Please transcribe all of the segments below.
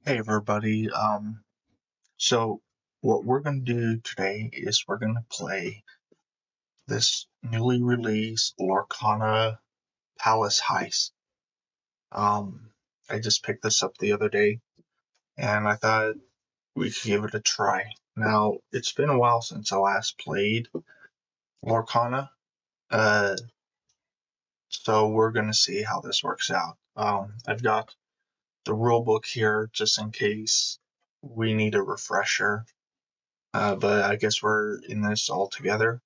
Hey everybody. So what we're gonna do today is we're gonna play this newly released Lorcana Palace Heist. Um, I just picked this up the other day and I thought we could give it a try. Now, it's been a while since I last played Lorcana, uh, so we're gonna see how this works out. I've got the rule book here just in case we need a refresher. But I guess we're in this all together.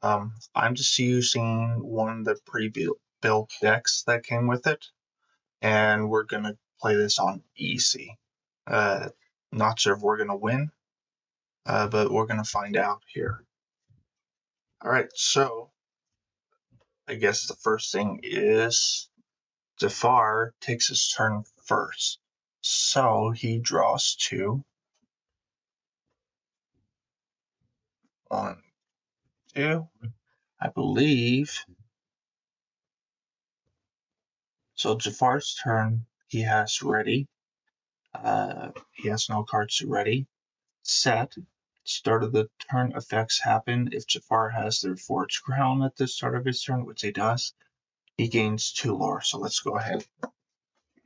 I'm just using one of the pre-built decks that came with it, and we're gonna play this on easy. Uh, Not sure if we're gonna win, but we're gonna find out here. All right, so I guess the first thing is Jafar takes his turn first, so he draws two. One, two. I believe. So Jafar's turn, he has ready. He has no cards ready. Set. Start of the turn effects happen if Jafar has the Forged Crown at the start of his turn, which he does. He gains 2 lore. So let's go ahead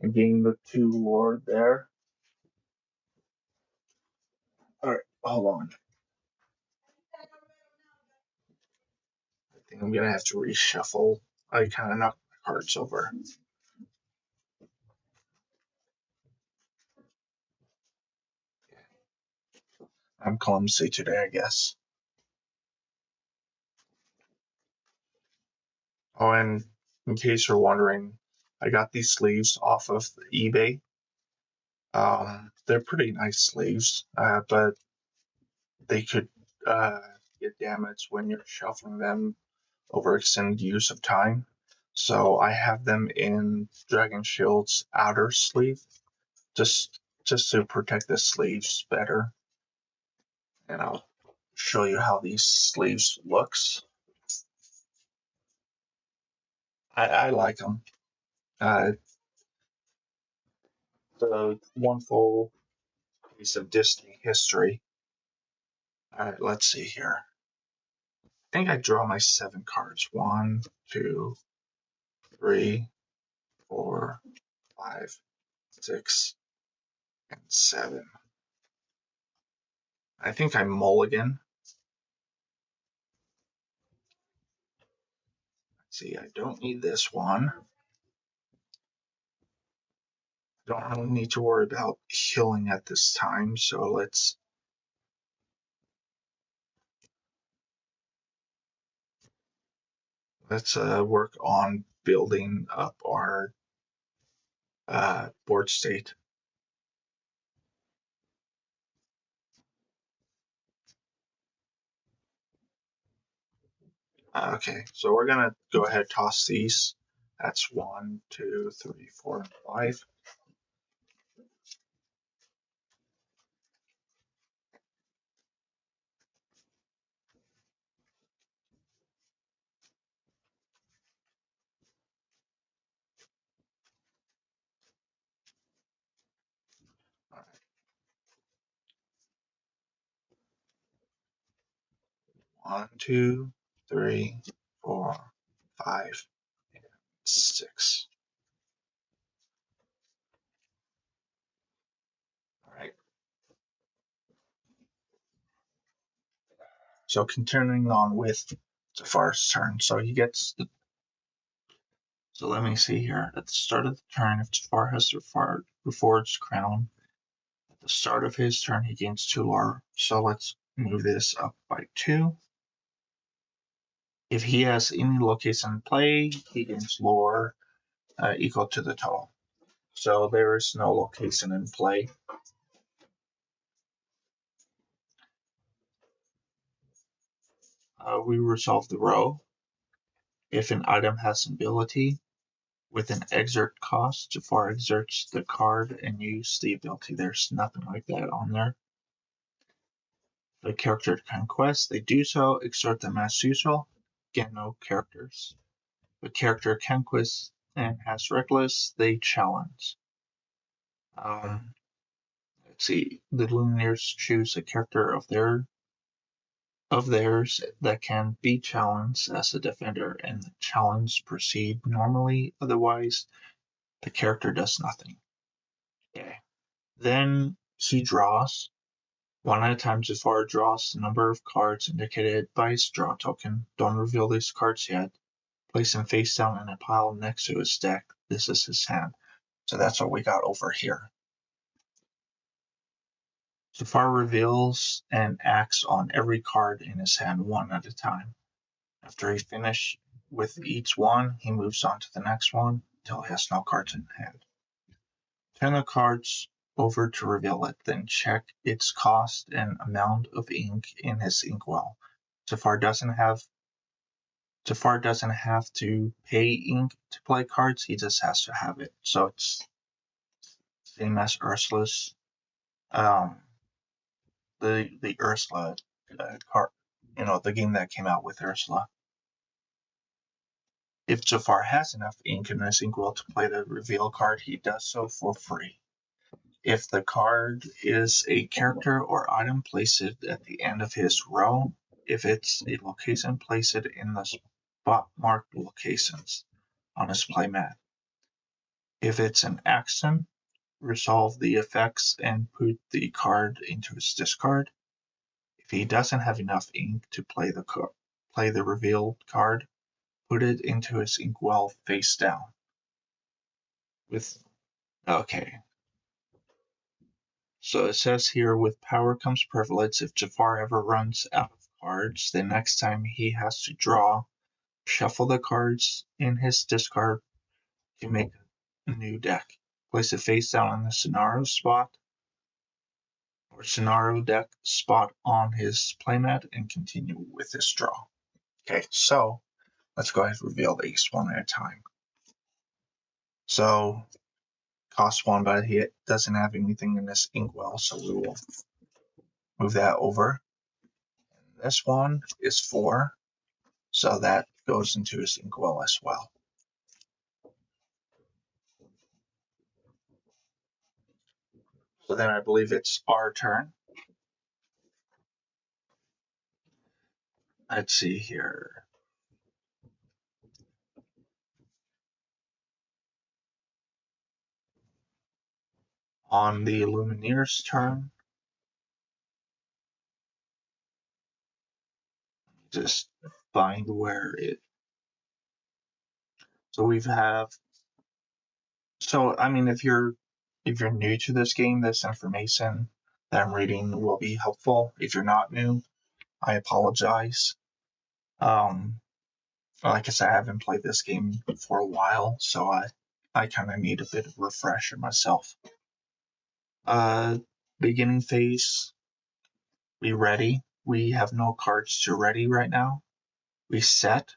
and gain the 2 lore there. Alright, hold on. I think I'm gonna have to reshuffle. I kind of knocked my cards over. I'm clumsy today, I guess. Oh, and in case you're wondering, I got these sleeves off of eBay. They're pretty nice sleeves, but they could uh, get damaged when you're shuffling them over extended use of time. So I have them in Dragon Shield's outer sleeve, just to protect the sleeves better. And I'll show you how these sleeves looks. I like them. The one full piece of Disney history. All right, let's see here. I think I draw my 7 cards. 1, 2, 3, 4, 5, 6, and 7. I think I mulligan. Let's see, I don't need this one. I don't really need to worry about healing at this time, so let's work on building up our board state. Okay, so we're gonna go ahead and toss these. That's 1, 2, 3, 4, and 5. All right. 1, 2, 3, 4, 5, and 6. All right. So continuing on with Jafar's turn. So he gets the. So let me see here. At the start of the turn, if Jafar has the Reforged Crown, at the start of his turn, he gains 2 lore. So let's move this up by 2. If he has any location in play, he gains lore equal to the total. So there is no location in play. We resolve the row. If an item has ability with an exert cost, Jafar exerts the card and use the ability. There's nothing like that on there. The character conquest, they do so, exert them as usual. Again, no characters. The character conquest and has reckless, they challenge. Let's see. The Lumineers choose a character of theirs that can be challenged as a defender, and the challenge proceed normally. Otherwise, the character does nothing. Okay. Then he draws. One at a time, Jafar draws the number of cards indicated by his draw token. Don't reveal these cards yet. Place them face down in a pile next to his deck. This is his hand. So that's what we got over here. Jafar reveals and acts on every card in his hand one at a time. After he finishes with each one, he moves on to the next one until he has no cards in hand. Turn the cards over to reveal it, then check its cost and amount of ink in his inkwell. Jafar doesn't have to pay ink to play cards, he just has to have it. So it's same as Ursula's the Ursula card, the game that came out with Ursula. If Jafar has enough ink in his inkwell to play the reveal card, he does so for free. If the card is a character or item, place it at the end of his row. If it's a location, place it in the spot marked locations on his playmat. If it's an action, resolve the effects and put the card into his discard. If he doesn't have enough ink to play the revealed card, put it into his inkwell face down. Okay. So it says here, with power comes privilege. If Jafar ever runs out of cards, the next time he has to draw, shuffle the cards in his discard to make a new deck. Place it face down in the scenario spot or scenario deck spot on his playmat and continue with his draw. Okay, so let's go ahead and reveal these one at a time. So cost 1, but he doesn't have anything in this inkwell, so we will move that over. And this one is 4, so that goes into his inkwell as well. So then I believe it's our turn. Let's see here. On the Lumineer's turn, just find where it. So we have. So I mean, if you're new to this game, this information that I'm reading will be helpful. If you're not new, I apologize. Like I said, I haven't played this game for a while, so I kind of need a bit of a refresher myself. Beginning phase, we ready. We have no cards to ready right now. We set.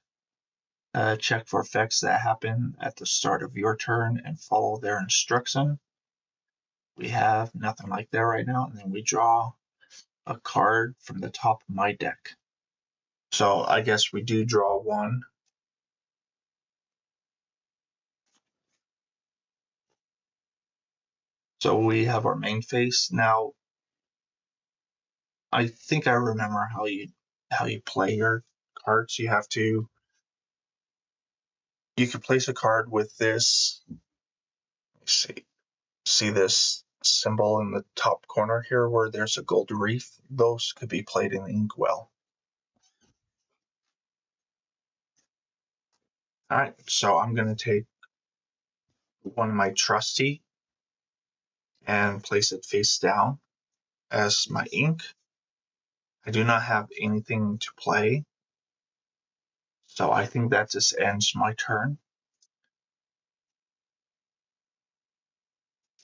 Check for effects that happen at the start of your turn and follow their instruction. We have nothing like that right now, and then we draw a card from the top of my deck. So I guess we do draw one. So we have our main phase. Now, I think I remember how you play your cards. You can place a card with this. Let's see this symbol in the top corner here where there's a gold reef. Those could be played in the inkwell. All right, so I'm going to take one of my trusty and place it face down as my ink. I do not have anything to play, so I think that just ends my turn.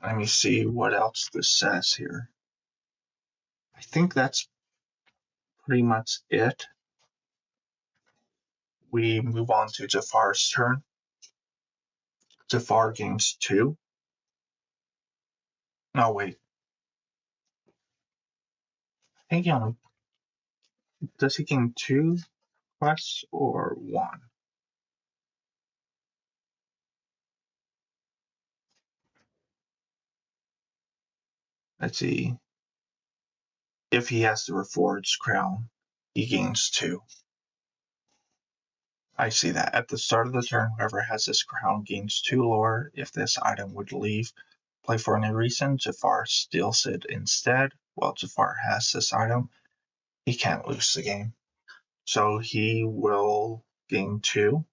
Let me see what else this says here. I think that's pretty much it. We move on to Jafar's turn. Jafar gains 2. No, wait. I think he only. Does he gain 2 quests or 1? Let's see. If he has the Reforged Crown, he gains 2. I see that. At the start of the turn, whoever has this crown gains 2 lore. If this item would leave play for any reason, Jafar steals it instead. While Jafar has this item, he can't lose the game. So he will gain 2.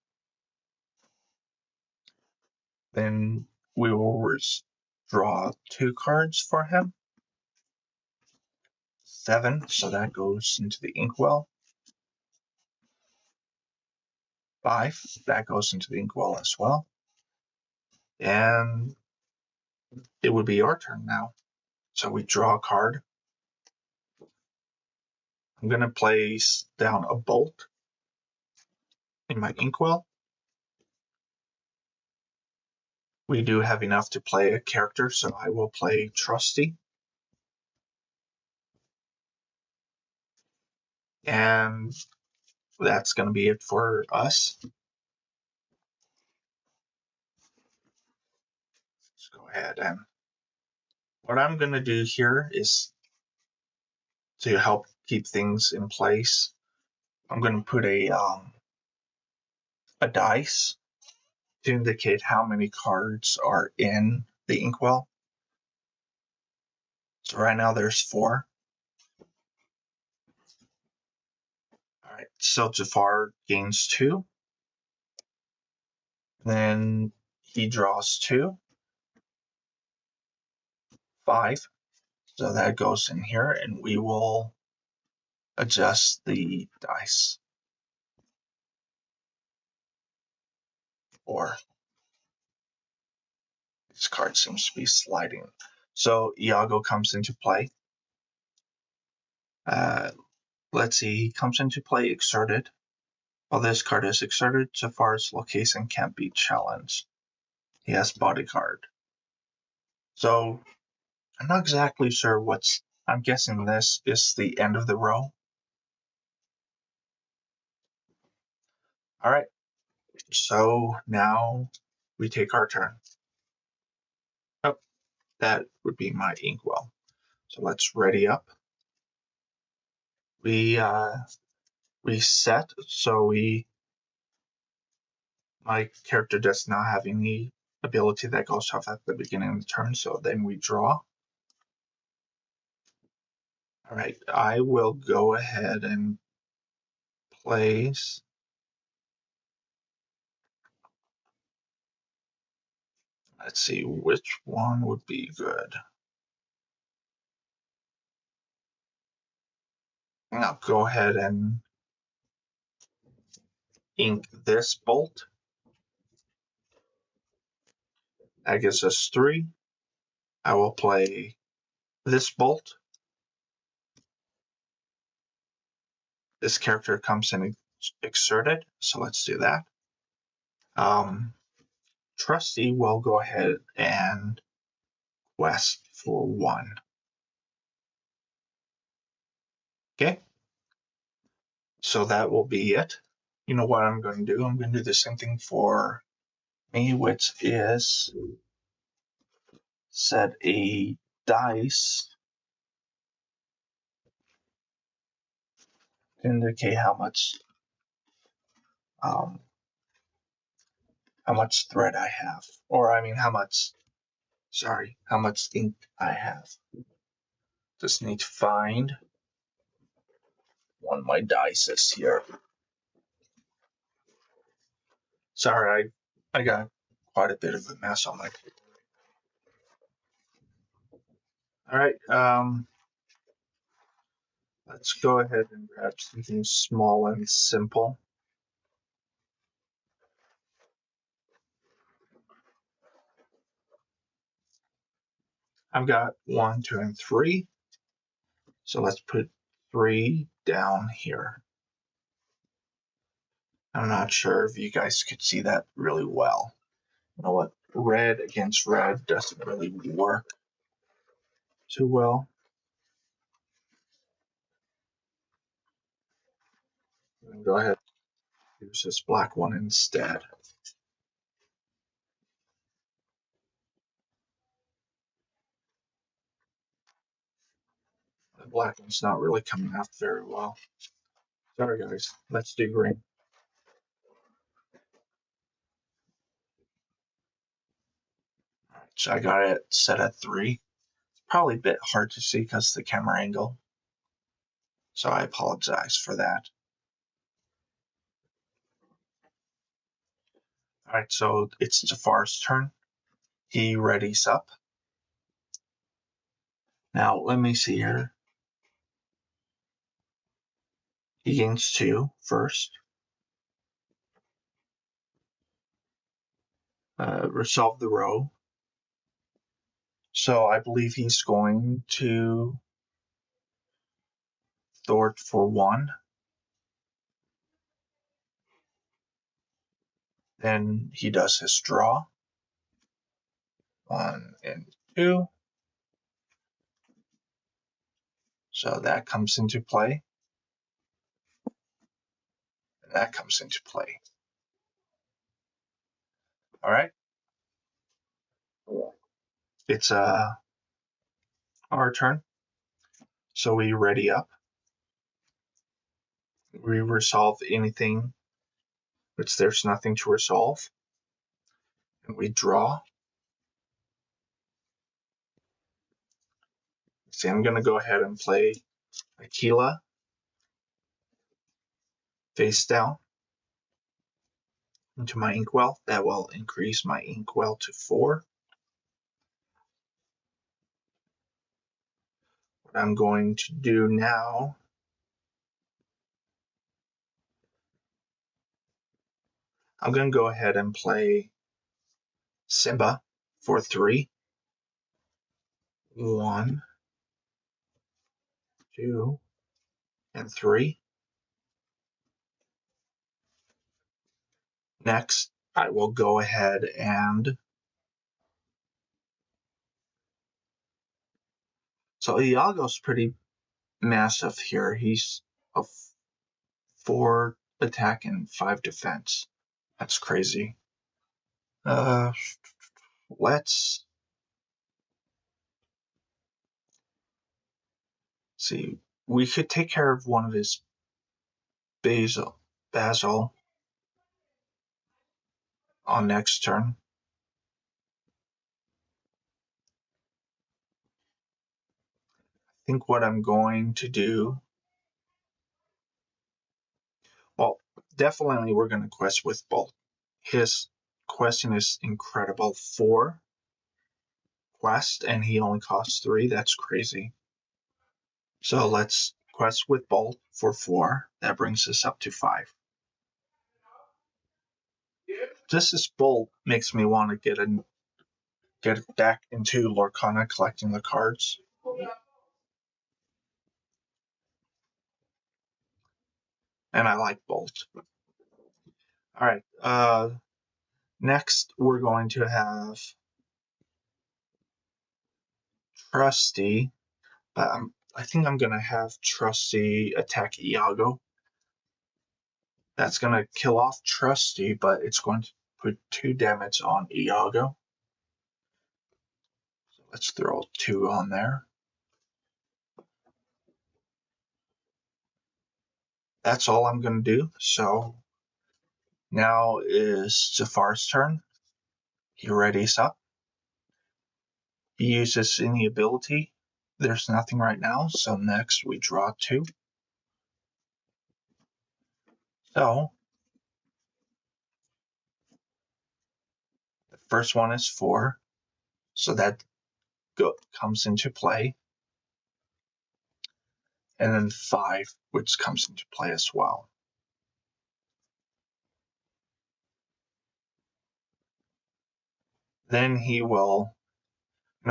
Then we will draw 2 cards for him. 7, so that goes into the inkwell. 5, that goes into the inkwell as well. And it would be our turn now. So we draw a card. I'm going to place down a bolt in my inkwell. We do have enough to play a character, so I will play Trusty. And that's going to be it for us. Let's go ahead and what I'm going to do here is to help keep things in place. I'm going to put a dice to indicate how many cards are in the inkwell. So right now there's 4. All right, so Jafar gains 2. Then he draws 2. 5. So that goes in here, and we will adjust the dice. Or this card seems to be sliding. So Iago comes into play. Let's see, he comes into play exerted. While this card is exerted, Jafar's location can't be challenged. He has bodyguard. So I'm not exactly sure what's. I'm guessing this is the end of the row. All right. So now we take our turn. Oh, that would be my inkwell. So let's ready up. We reset. So my character does not have any ability that goes off at the beginning of the turn. So then we draw. All right. I will go ahead and place. Let's see which one would be good. I'll go ahead and ink this bolt. That gives us 3. I will play this bolt. This character comes in exerted, so let's do that. Trusty will go ahead and quest for 1. Okay, so that will be it. You know what I'm going to do? I'm going to do the same thing for me, which is set a dice to indicate how much thread I have, or I mean how much ink I have. Just need to find one of my dices here. Sorry, I got quite a bit of a mess on my plate. All right, let's go ahead and grab something small and simple. I've got 1, 2, and 3. So let's put 3 down here. I'm not sure if you guys could see that really well. You know what? Red against red doesn't really work too well. Go ahead and use this black one instead. black one's not really coming out very well. Sorry guys, let's do green. Alright, so I got it set at 3. Probably a bit hard to see because of the camera angle. So I apologize for that. Alright, so it's Jafar's turn. He readies up. Now let me see here. He gains 2 first. Resolve the row. So I believe he's going to thwart for 1. Then he does his draw. 1 and 2. So that comes into play. And that comes into play. All right. It's our turn. So we ready up. We resolve anything which there's nothing to resolve. And we draw. See, I'm going to go ahead and play Aquila face down into my inkwell. That will increase my inkwell to 4. What I'm going to do now, I'm going to go ahead and play Simba for 3. 1, 2, and 3. Next, I will go ahead and so Iago's pretty massive here. He's a 4 attack and 5 defense. That's crazy. Let's see. We could take care of one of his Basil on next turn. I think what I'm going to do, well, definitely we're going to quest with Bolt. His question is incredible. 4 quest, and he only costs 3. That's crazy. So let's quest with Bolt for 4. That brings us up to 5. Just this Bolt makes me want to get back into Lorcana collecting the cards. And I like Bolt. Alright, next we're going to have Trusty. I think I'm going to have Trusty attack Iago. That's going to kill off Trusty, but it's going to put 2 damage on Iago. So let's throw 2 on there. That's all I'm going to do. So now is Jafar's turn. He readies up. He uses any ability. There's nothing right now, so next we draw 2. So the first one is 4, so that comes into play. And then 5, which comes into play as well. Then he will,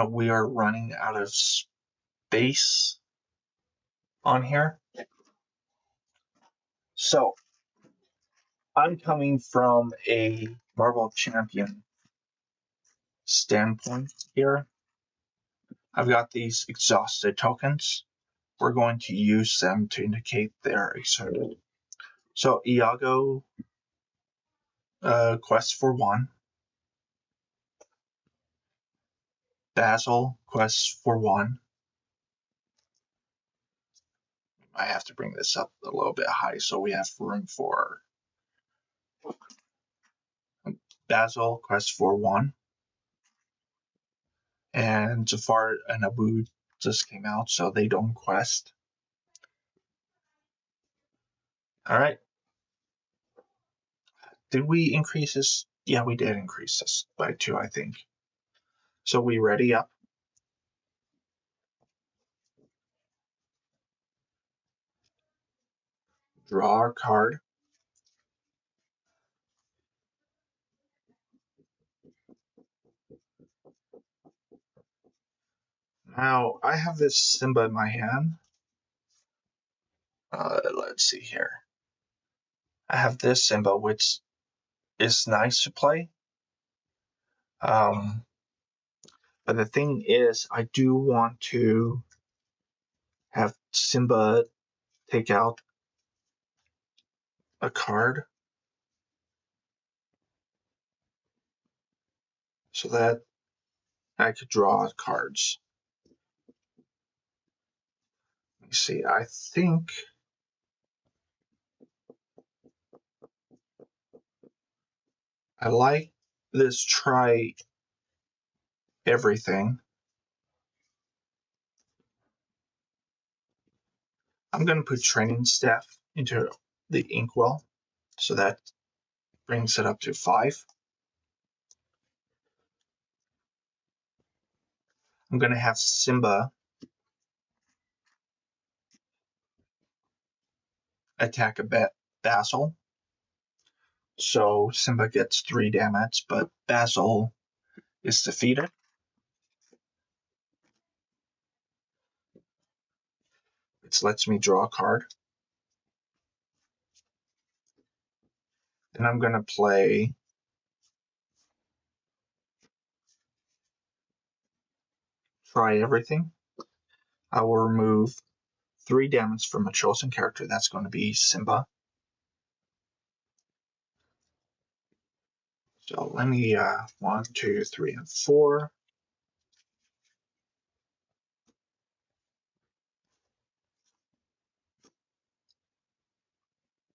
we are running out of space on here. So I'm coming from a Marvel Champion standpoint here. I've got these exhausted tokens. We're going to use them to indicate they're exerted. So Iago quests for 1. Basil quests for 1. I have to bring this up a little bit high so we have room for Basil, quest for 1. And Jafar and Abu just came out, so they don't quest. Alright. Did we increase this? Yeah, we did increase this by 2, I think. So we ready up? Draw our card. Now, I have this Simba in my hand. Let's see here. I have this Simba, which is nice to play. But the thing is, I do want to have Simba take out a card so that I could draw cards. Let me see. I think I like this try everything. I'm going to put training staff into the inkwell, so that brings it up to 5. I'm going to have Simba attack a Basil. So Simba gets 3 damage, but Basil is defeated. It lets me draw a card. And I'm going to play Try Everything. I will remove 3 damage from a chosen character. That's going to be Simba. So let me 1, 2, 3, and 4.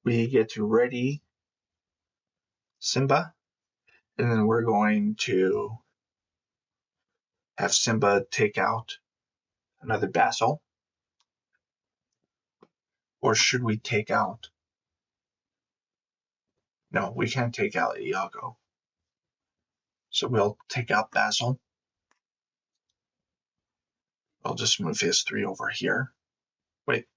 We get to ready Simba, and then we're going to have Simba take out another Basil. Or should we take out? No, we can't take out Iago. So we'll take out Basil. I'll just move his 3 over here. Wait.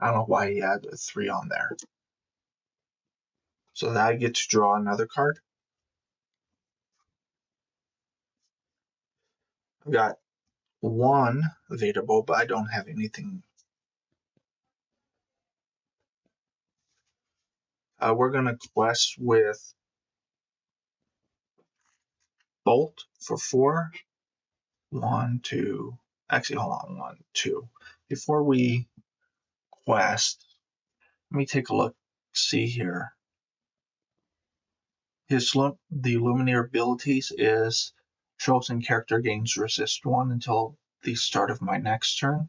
I don't know why he had a 3 on there. So that I get to draw another card. I've got 1 available, but I don't have anything. We're going to quest with Bolt for 4. 1, 2. Actually, hold on. 1, 2. Before we quest, let me take a look. See here. The Lumineer abilities is chosen character gains resist 1 until the start of my next turn.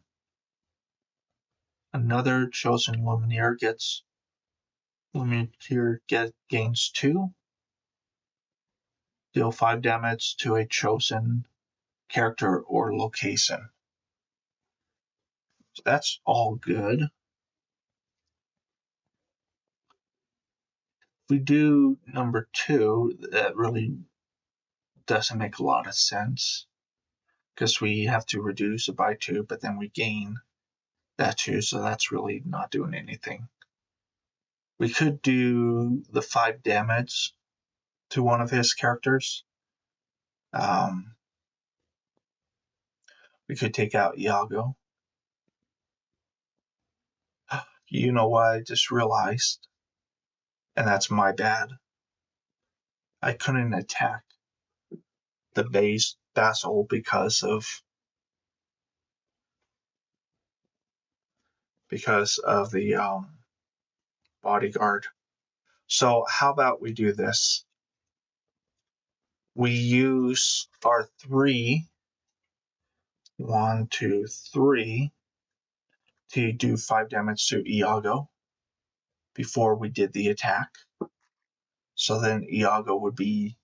Another chosen Lumineer gains 2. Deal 5 damage to a chosen character or location. So that's all good. If we do number 2, that really doesn't make a lot of sense, because we have to reduce it by 2, but then we gain that 2, so that's really not doing anything. We could do the 5 damage to one of his characters. We could take out Iago. You know what I just realized? And that's my bad. I couldn't attack the base Basil because of the bodyguard. So how about we do this? We use our 3 1, 2, 3 to do 5 damage to Iago before we did the attack. So then Iago would be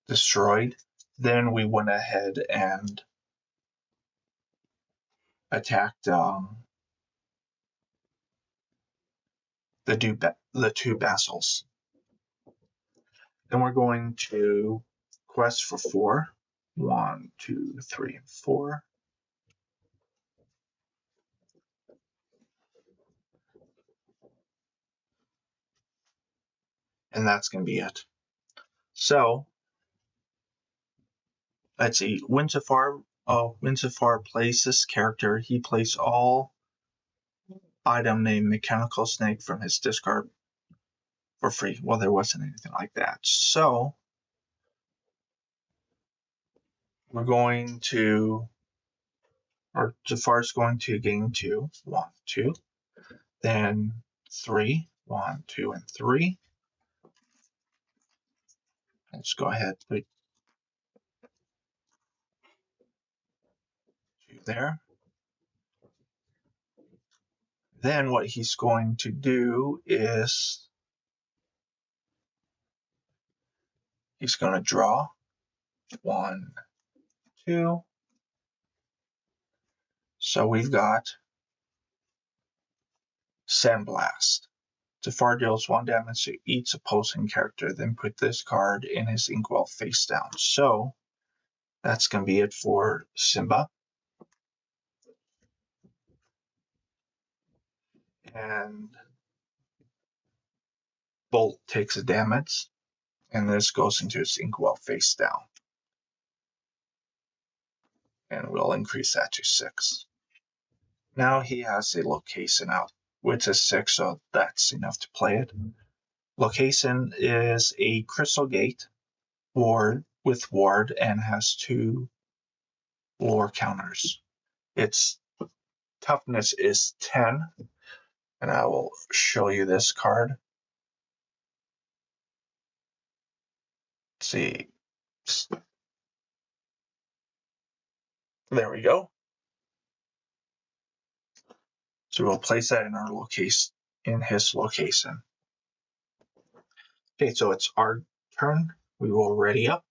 destroyed. Then we went ahead and attacked the two vassals. Then we're going to quest for 4. 1, 2, 3, and 4. And that's going to be it. So, let's see. Winzafar plays this character. He plays all item named Mechanical Snake from his discard for free. Well, there wasn't anything like that. So, we're going to, or Jafar's going to gain 2. 1, 2. Then 3. 1, 2, and 3. Let's go ahead and put 2 there. Then what he's going to do is he's going to draw 1, 2. So we've got Sandblast. Jafar deals 1 damage to each opposing character, then put this card in his inkwell face down. So that's going to be it for Simba. And Bolt takes a damage, and this goes into his inkwell face down. And we'll increase that to 6. Now he has a location out, which is 6, so that's enough to play it. Location is a crystal gate ward with ward and has 2 lore counters. Its toughness is 10, and I will show you this card. Let's see. There we go. So we'll place that in our location, in his location. Okay, so it's our turn. We will ready up.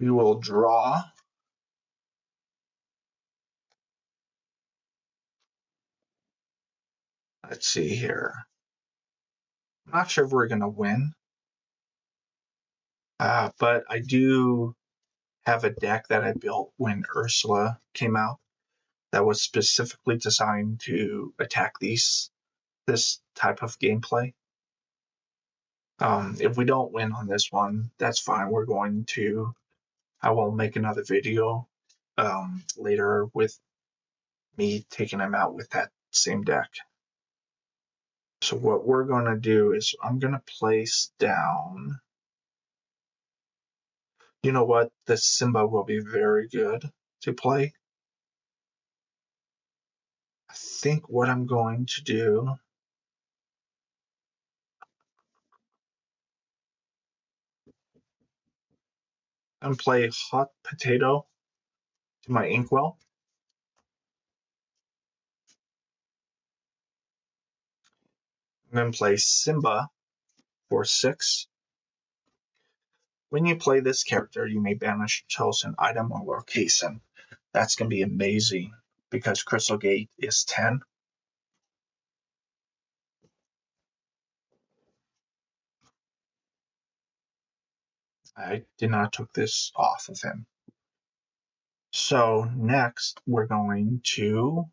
We will draw. Let's see here. I'm not sure if we're going to win, but I do have a deck that I built when Ursula came out that was specifically designed to attack this type of gameplay. If we don't win on this one, that's fine. I will make another video later with me taking them out with that same deck. So what we're going to do is I'm going to place down, you know what, the Simba will be very good to play. I think what I'm going to do, I'm going to play Hot Potato to my Inkwell. I'm going to play Simba for 6. When you play this character, you may banish a chosen item or location. That's going to be amazing because Crystal Gate is 10. I did not took this off of him. So next we're going to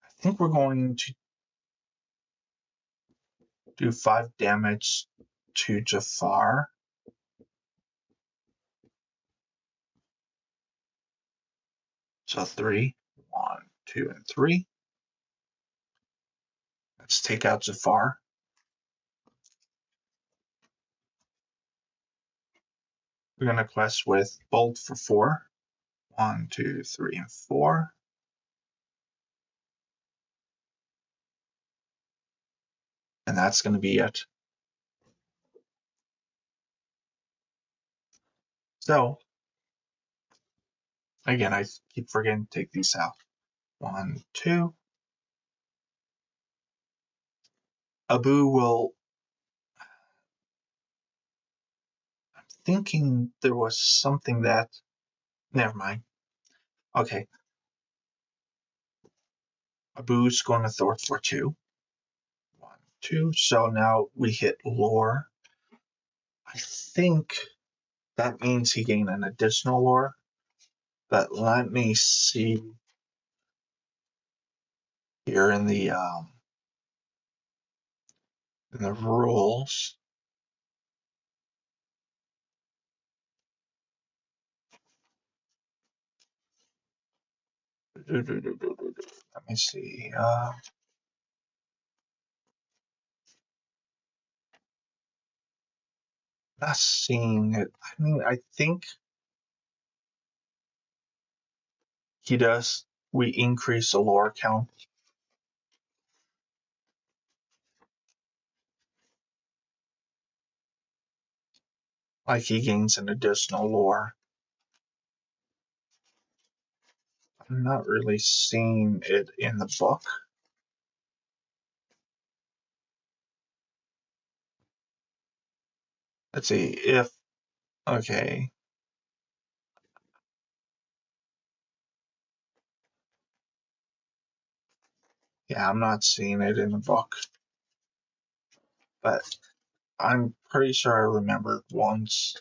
I think we're going to do 5 damage to Jafar. So 3, 1, 2, and 3. Let's take out Jafar. We're going to quest with Bolt for 4. 1, 2, 3, and 4. And that's going to be it. So, again, I keep forgetting to take these out. 1, 2. Abu will. I'm thinking there was something that. Never mind. Okay. Abu's going to throw it for 2. 1, 2. So now we hit lore. I think that means he gained an additional lore. But let me see here in the rules. Let me see. Not seeing it. I mean, I think he does. We increase the lore count. Like he gains an additional lore. I'm not really seeing it in the book. Let's see if. Okay. Yeah, I'm not seeing it in the book. But I'm pretty sure I remember once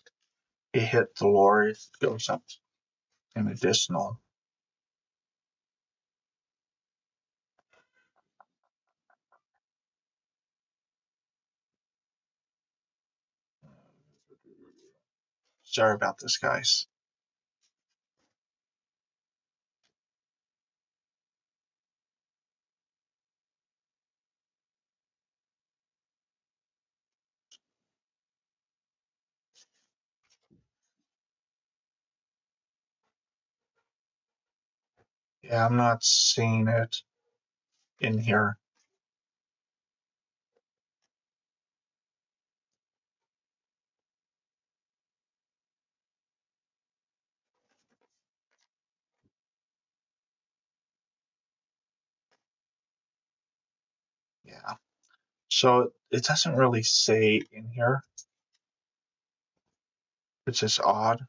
it hit the lore, it goes up an additional. Sorry about this, guys. Yeah, I'm not seeing it in here. Yeah. So it doesn't really say in here, which is odd.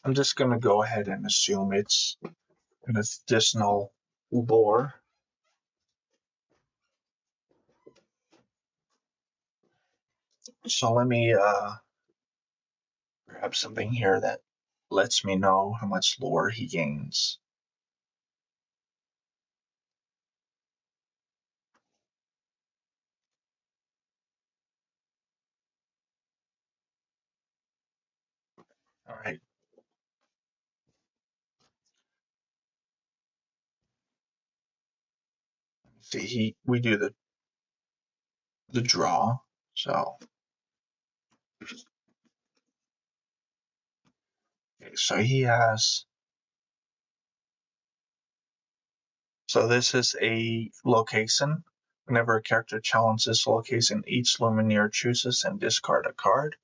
I'm just going to go ahead and assume it's an additional lore. So let me grab something here that lets me know how much lore he gains. All right. See, we do the draw. So okay, so he has. So this is a location. Whenever a character challenges this location, each Lumineer chooses and discard a card.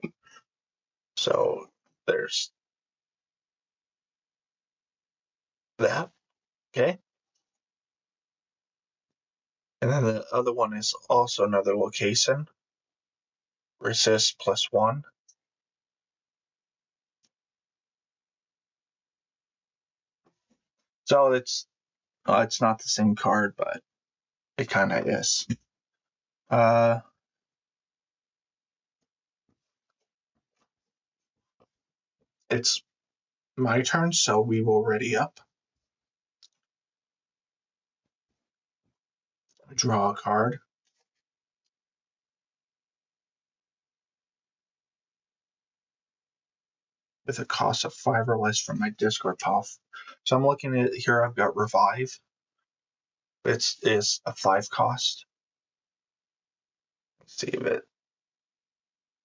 So there's that. Okay. And then the other one is also another location. Resist +1. So it's not the same card, but it kind of is. It's my turn, so we will ready up. Draw a card. With a cost of 5 or less from my discard pile. So I'm looking at here, I've got Revive. It is a 5 cost. Let's see if it.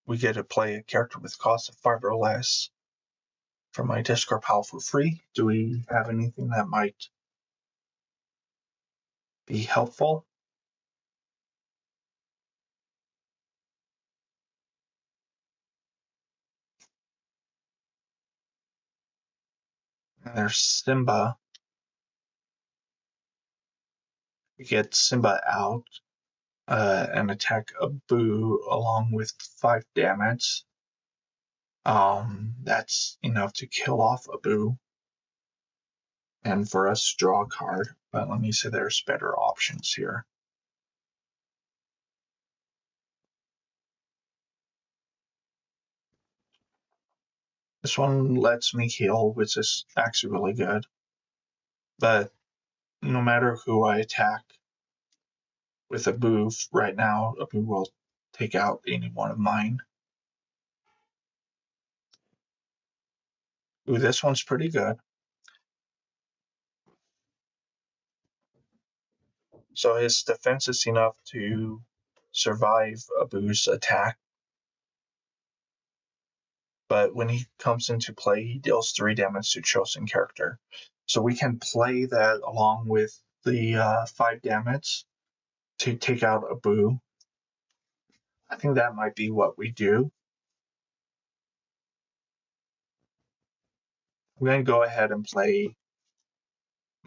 We get to play a character with cost of 5 or less from my discard pile for free. Do we have anything that might be helpful? And there's Simba. We get Simba out and attack Abu along with 5 damage. That's enough to kill off Abu and for us to draw a card. But let me say there's better options here. This one lets me heal, which is actually really good. But no matter who I attack with Abu right now, Abu will take out any one of mine. Ooh, this one's pretty good. So his defense is enough to survive Abu's attack. But when he comes into play, he deals 3 damage to chosen character. So we can play that along with the 5 damage to take out Abu. I think that might be what we do. I'm going to go ahead and play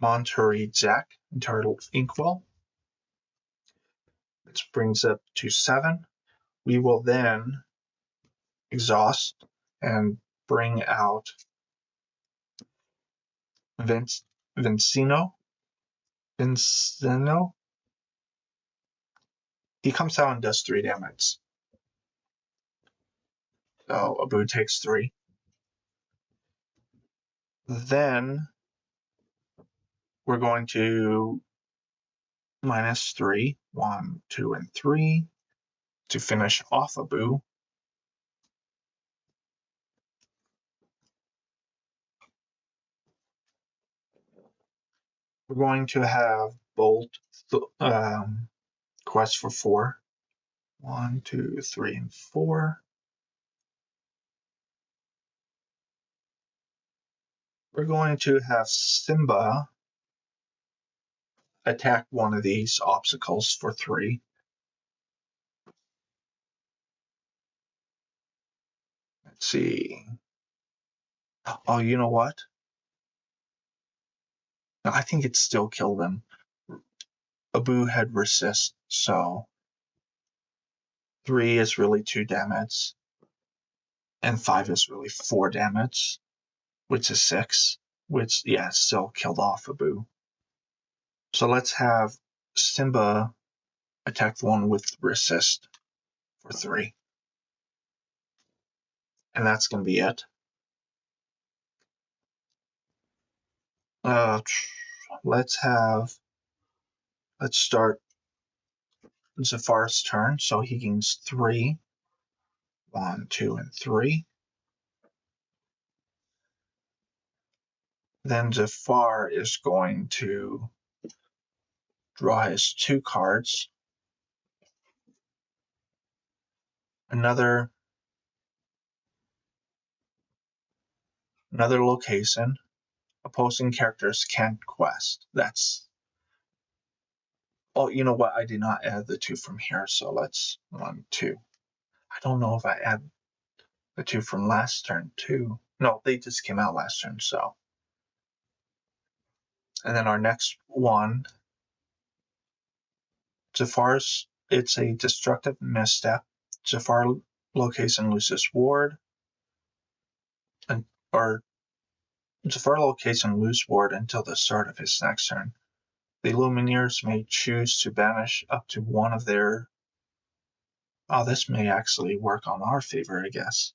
Monterey Jack and Turtle Inkwell, which brings up to 7. We will then exhaust and bring out Vincino. He comes out and does 3 damage. So Abu takes 3. Then we're going to -3, 1, 2, and 3 to finish off Abu. We're going to have Bolt quest for 4. 1, 2, 3, and 4. We're going to have Simba attack one of these obstacles for 3. Let's see. Oh, you know what? I think it still killed him. Abu had resist, so 3 is really 2 damage, and 5 is really 4 damage, which is 6, which, yeah, still killed off Abu. So let's have Simba attack the one with resist for 3. And that's going to be it. Let's start Zafar's turn. So he gains 3. 1, 2, and 3. Then Zafar is going to draw his 2 cards. Another location. Opposing characters can't quest. That's. Oh, you know what? I did not add the 2 from here, so let's 1, 2. I don't know if I add the 2 from last turn too. No, they just came out last turn, so. And then our next one, Zafar's, it's a destructive misstep. Zafar location loses ward, or Zafar location lose ward until the start of his next turn. The Lumineers may choose to banish up to one of their. Oh, this may actually work on our favor, I guess.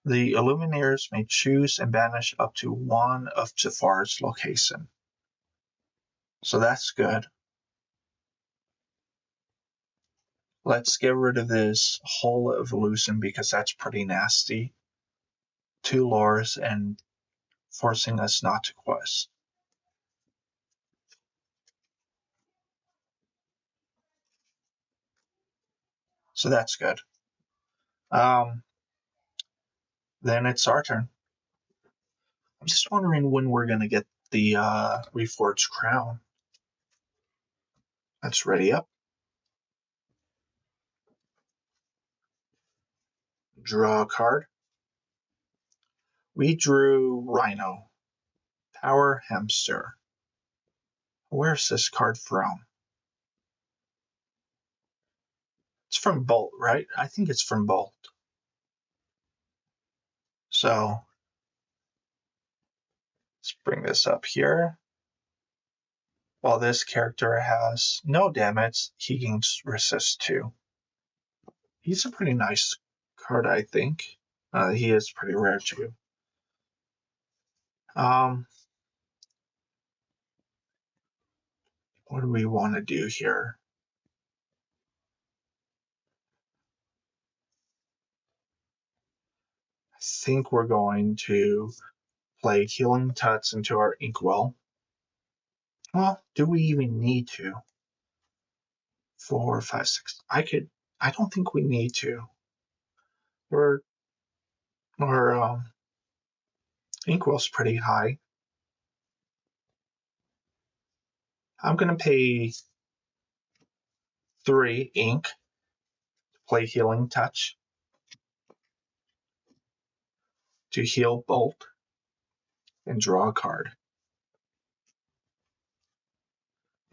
The Illumineers may choose and banish up to one of Zafar's location. So that's good. Let's get rid of this whole evolution because that's pretty nasty. 2 lores and forcing us not to quest. So that's good. Then it's our turn. I'm just wondering when we're going to get the Reforged Crown. Let's ready up. Draw a card. We drew Rhino. Power Hamster. Where's this card from? It's from Bolt, right? I think it's from Bolt. So let's bring this up here. While this character has no damage, he gains resist 2. He's a pretty nice card, I think. He is pretty rare too. What do we want to do here? I think we're going to play Healing Touch into our Inkwell. Well, do we even need to? 4, 5, 6. I don't think we need to. Our Inkwell's pretty high. I'm going to pay 3 ink to play Healing Touch to heal Bolt and draw a card.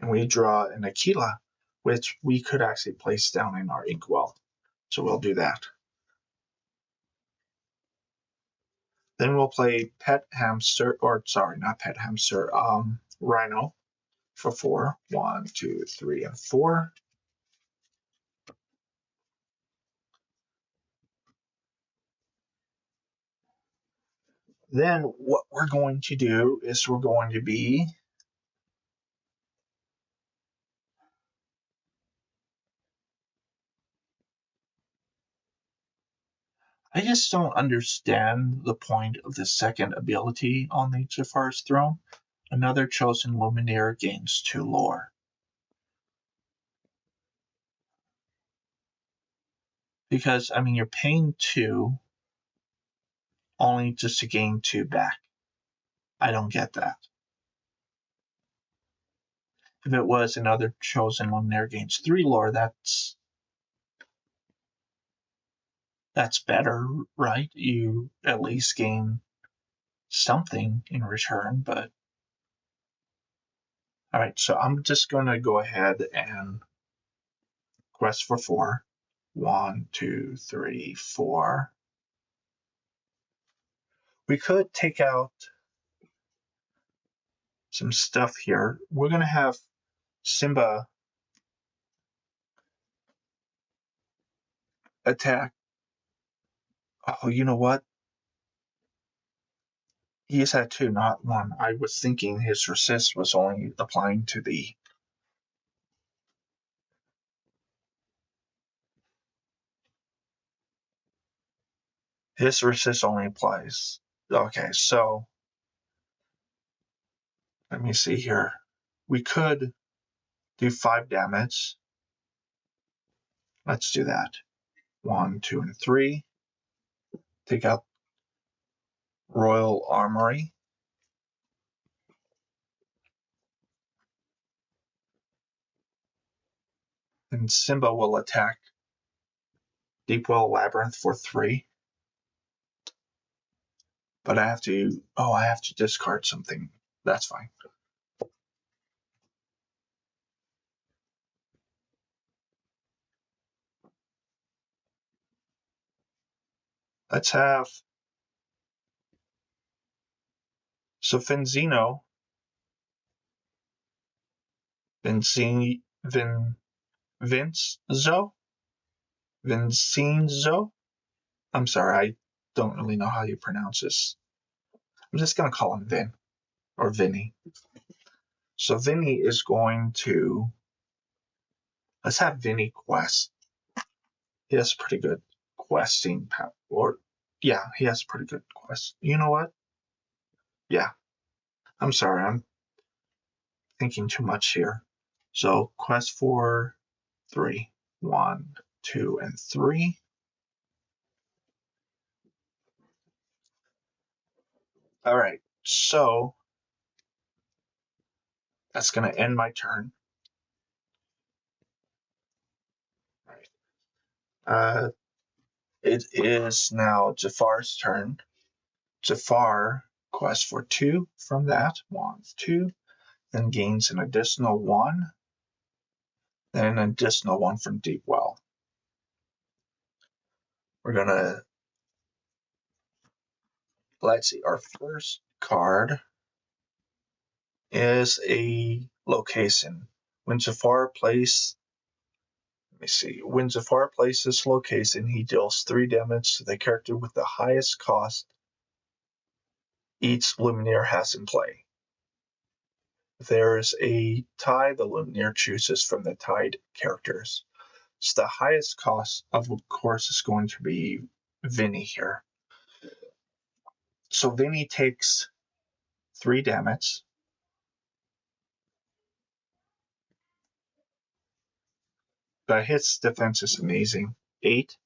And we draw an Aquila, which we could actually place down in our Inkwell. So we'll do that. Then we'll play Pet Hamster, or sorry, not Pet Hamster, Rhino for 4. 1, 2, 3, and 4. Then what we're going to do is we're going to be I just don't understand the point of the second ability on the Jafar's throne. Another chosen Luminaire gains 2 lore. Because, I mean, you're paying 2 only just to gain 2 back. I don't get that. If it was another chosen Luminaire gains 3 lore, that's better, right? You at least gain something in return, but all right, so I'm just going to go ahead and quest for 4. 1, 2, 3, 4. We could take out some stuff here. We're going to have Simba attack. Oh, you know what? He's had 2, not 1. I was thinking his resist was only applying to the. His resist only applies. Okay, so let me see here. We could do 5 damage. Let's do that. 1, 2, and 3. Take out Royal Armory. And Simba will attack Deepwell Labyrinth for 3. But I have to discard something. That's fine. Let's have so Vincenzo Vincenzo. I'm sorry, I don't really know how you pronounce this. I'm just gonna call him Vin or Vinny. So Vinny is going to let's have Vinny quest. He has pretty good questing power. Or yeah, he has pretty good quest. You know what? Yeah. I'm sorry, I'm thinking too much here. So quest for 3. 1, 2, and 3. All right, so that's going to end my turn. All right. It is now Jafar's turn. Jafar quest for 2 from that. 1, 2. Then gains an additional 1. Then an additional 1 from Deep Well. We're going to, let's see, our first card is a location. When Jafar plays, when Jafar plays this location, he deals 3 damage to the character with the highest cost each Lumineer has in play. If there is a tie, the Lumineer chooses from the tied characters. So the highest cost, of course, is going to be Vinny here. So Vinny takes 3 damage. But his defense is amazing. 8.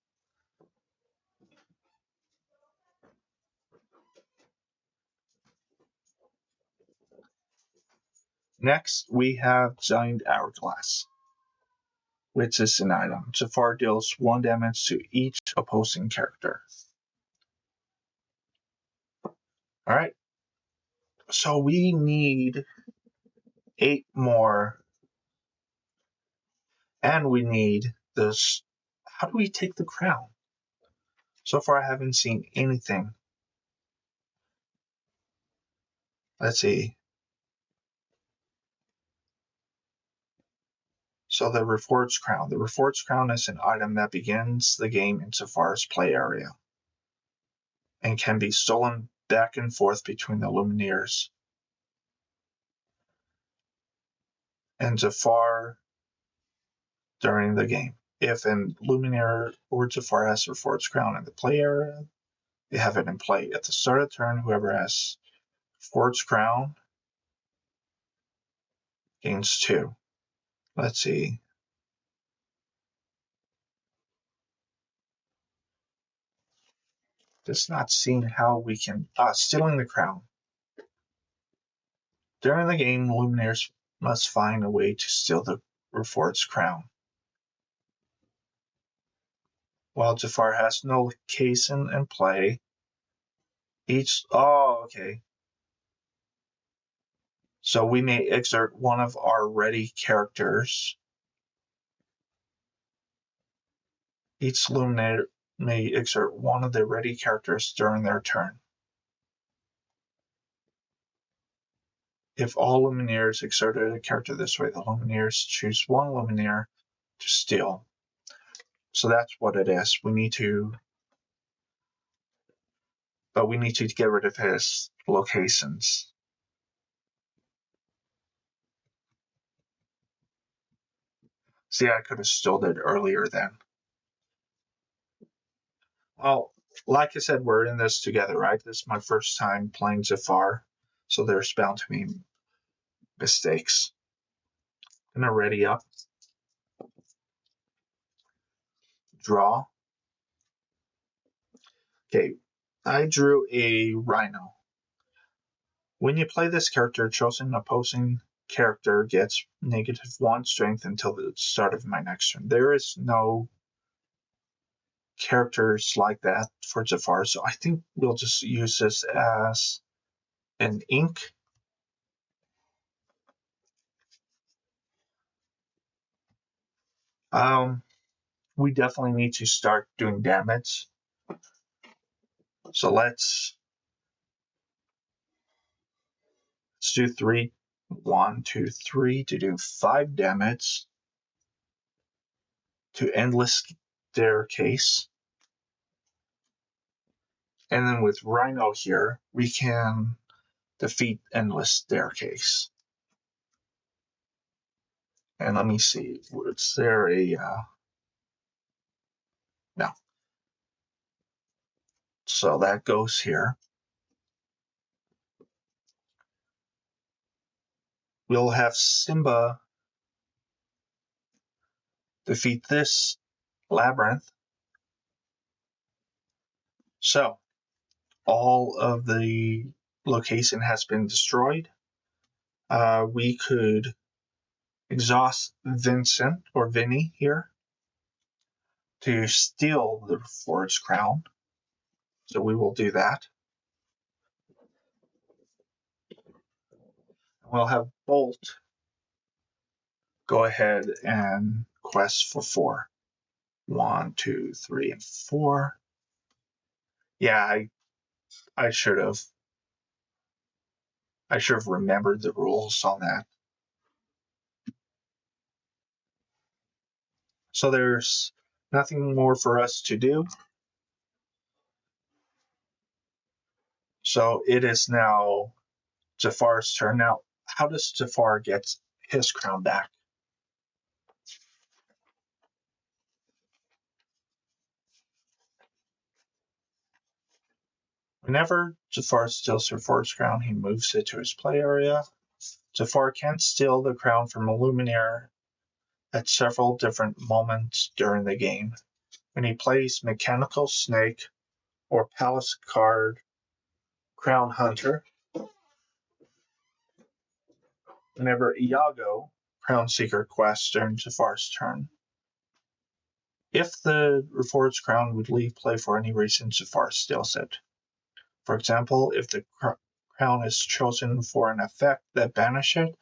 Next, we have Giant Hourglass, which is an item. Jafar deals 1 damage to each opposing character. Alright. So we need 8 more. And we need this. How do we take the crown? So far, I haven't seen anything. Let's see. So the Reforged Crown. The Reforged Crown is an item that begins the game in Jafar's play area and can be stolen back and forth between the Lumineers and Jafar during the game. If a Lumineer or Jafar has Reforged Crown in the play area, they have it in play. At the start of the turn, whoever has Forged Crown gains 2. Let's see. Just not seeing how we can. Stealing the crown. During the game, Lumineers must find a way to steal the Reforged Crown. While Jafar has no case in play, each. Oh, okay. So we may exert one of our ready characters. Each Lumineer may exert one of their ready characters during their turn. If all Lumineers exerted a character this way, the Lumineers choose one Lumineer to steal. So that's what it is. We need to get rid of his locations. See, I could have stolen it earlier then. Well, like I said, we're in this together, right? This is my first time playing Jafar, so there's bound to be mistakes. Gonna ready up. Draw. Okay, I drew a Rhino. When you play this character, chosen opposing character gets -1 strength until the start of my next turn. There is no characters like that for Jafar, so I think we'll just use this as an ink. We definitely need to start doing damage. So let's do 3. 1, 2, 3 to do 5 damage to Endless Staircase. And then with Rhino here, we can defeat Endless Staircase. And let me see, is there a... no. So that goes here. We'll have Simba defeat this labyrinth. So all of the location has been destroyed. We could exhaust Vincent or Vinny here to steal the Forest Crown. So we will do that. We'll have Bolt go ahead and quest for 4. 1, 2, 3, and 4. Yeah, I should have. I should have remembered the rules on that. So there's nothing more for us to do. So it is now Jafar's turn. Now, how does Jafar get his crown back? Whenever Jafar steals Jafar's crown, he moves it to his play area. Jafar can steal the crown from a Luminaire at several different moments during the game. When he plays Mechanical Snake or Palace card Crown Hunter, whenever Iago Crown Seeker quests during Jafar's turn. If the Reforged crown would leave play for any reason, Jafar steals it. For example, if the crown is chosen for an effect that banishes it,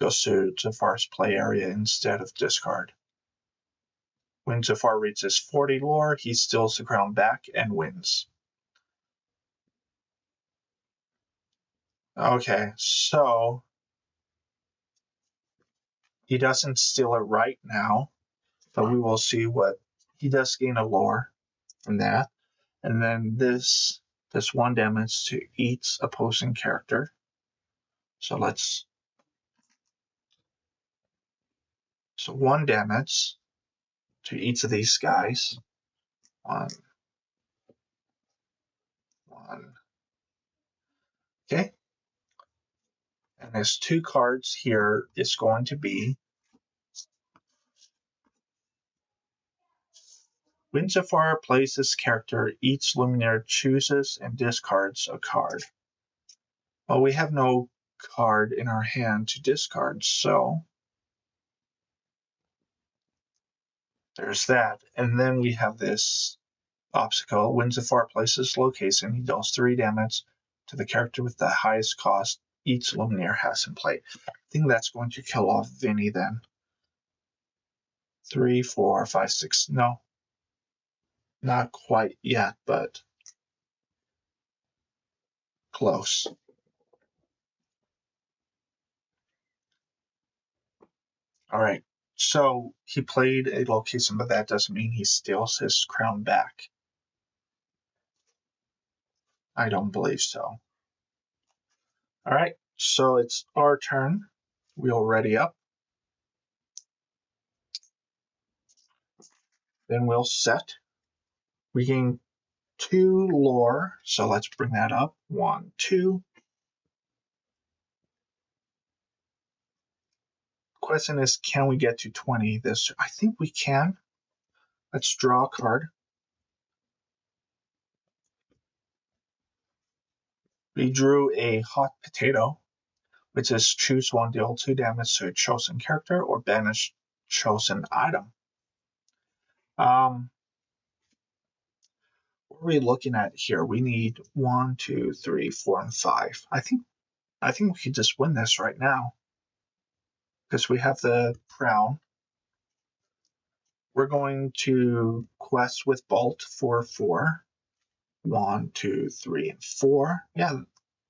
goes to Jafar's play area instead of discard. When Jafar reaches 40 lore, he steals the crown back and wins. Okay, so he doesn't steal it right now, but we will see what he does gain a lore from that. And then this does 1 damage to each opposing character. So 1 damage to each of these guys. 1. Okay. And his 2 cards here is going to be when Jafar plays this character, each Luminaire chooses and discards a card. Well, we have no card in our hand to discard, so there's that. And then we have this obstacle. When Jafar places location, he deals 3 damage to the character with the highest cost each Luminaire has in play. I think that's going to kill off Vinny then. 3, 4, 5, 6. No, not quite yet, but close. All right. So he played a location, but that doesn't mean he steals his crown back. I don't believe so. All right. So it's our turn. We'll ready up. Then we'll set. We gain 2 lore. So let's bring that up. 1, 2. Question is, can we get to 20 this? I think we can. Let's draw a card. We drew a hot potato, which is choose 1, deal 2 damage to a chosen character or banish chosen item. What are we looking at here? We need 1, 2, 3, 4, and 5. I think we could just win this right now because we have the crown. We're going to quest with Bolt for 4. 1, 2, 3, and 4. Yeah,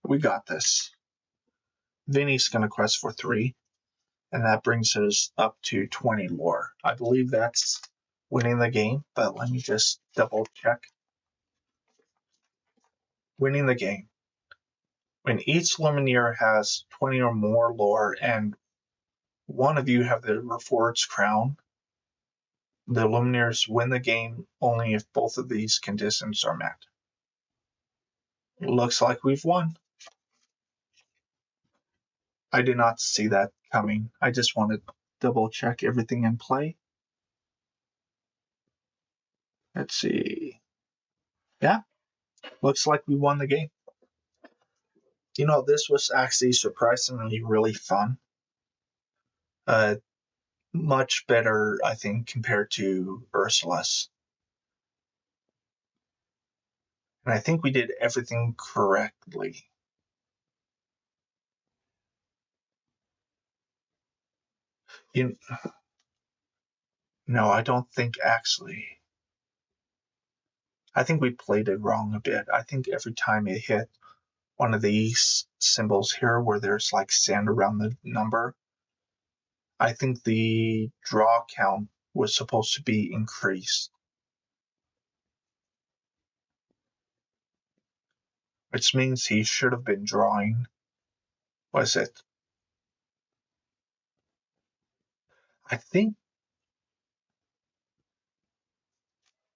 we got this. Vinny's going to quest for 3, and that brings us up to 20 lore. I believe that's winning the game, but let me just double check. Winning the game. When each Luminaire has 20 or more lore and one of you have the Reforged crown, the Luminaires win the game only if both of these conditions are met. Looks like we've won. I did not see that coming. I just want to double check everything in play. Let's see. Yeah, looks like we won the game. You know, this was actually surprisingly really fun. Much better, I think, compared to Ursula's. And I think we did everything correctly. You, no, I don't think actually. I think we played it wrong a bit. I think every time it hit one of these symbols here where there's like sand around the number, I think the draw count was supposed to be increased. Which means he should have been drawing. Was it? I think,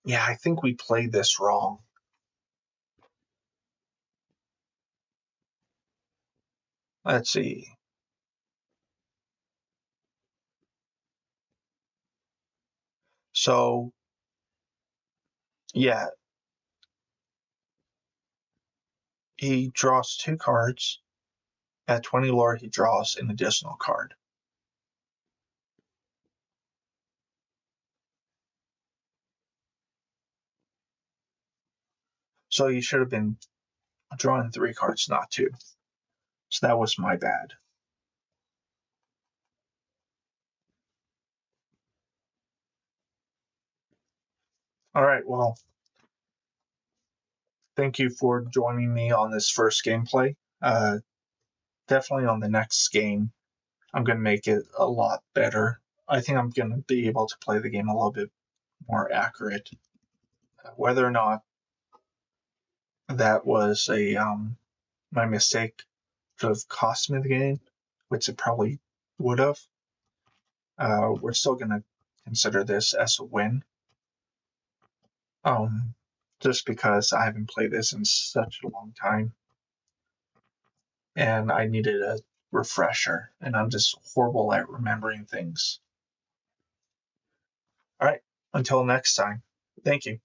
yeah, I think we played this wrong. Let's see. So, yeah, he draws 2 cards. At 20 lore, he draws an additional card. So he should have been drawing 3 cards, not 2. So that was my bad. All right, well, thank you for joining me on this first gameplay. Definitely on the next game, I'm going to make it a lot better. I think I'm going to be able to play the game a little bit more accurate. Whether or not that was a my mistake could have cost me the game, which it probably would have. We're still going to consider this as a win. Just because I haven't played this in such a long time and I needed a refresher, and I'm just horrible at remembering things. All right, until next time, thank you.